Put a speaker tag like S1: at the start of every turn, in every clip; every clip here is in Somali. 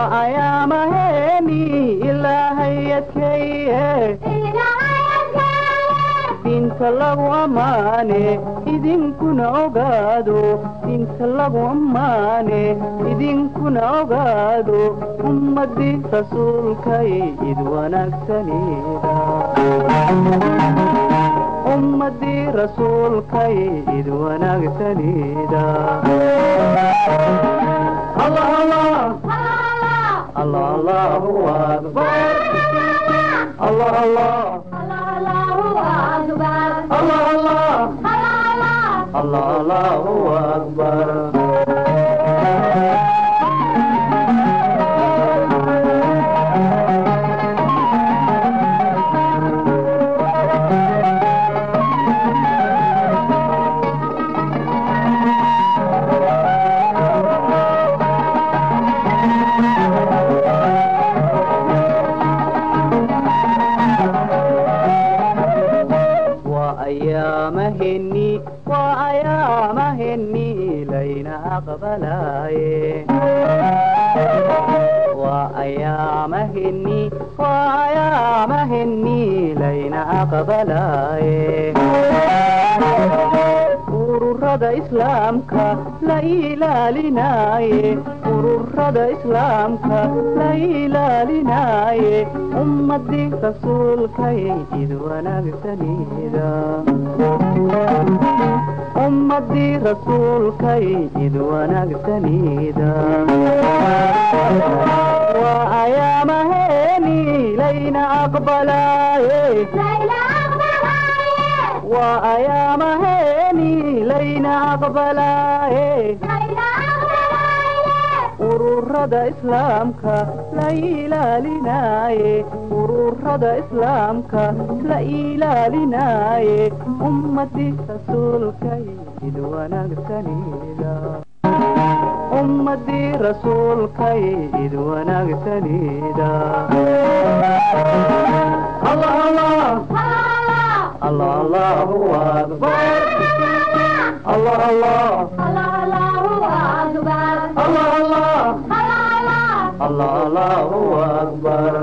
S1: وأيامهني إلهي يتكيه diinta lagu ammaane idinkuna ogaado diinta lagu ammaane idinkuna ogaado ummadii rasuulkay id wanaagsanida ummadii rasuulkay id wanaagsanida Allah Allah Allah Allahu akbar Allah Allah الله الله الله الله أكبر وأيامهني لين أقبلاي وأيامهني لين أقبلاي ururada islaamka la ilaalinaaye ururada islaamka la ilaalinaaye ummadii rasuulkay id wanaagsanida ummadii rasuulkay id wanaagsanida waa ayaamaheni layna aqbalaaye waa ayaamaheni layna aqbalaaye ururada islaamka la ilaalinaaye ururada islaamka la ilaalinaaye ummadii rasuulkay id wanaagsanida ummadii rasuulkay id wanaagsanida Allah Allah Allah Allahu akbar Allah Allah Allah Allah Allah Allahu akbar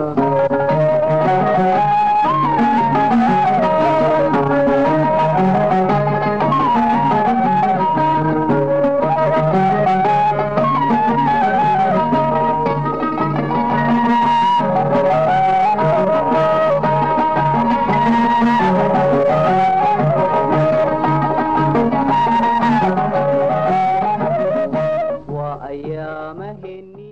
S1: أيامهني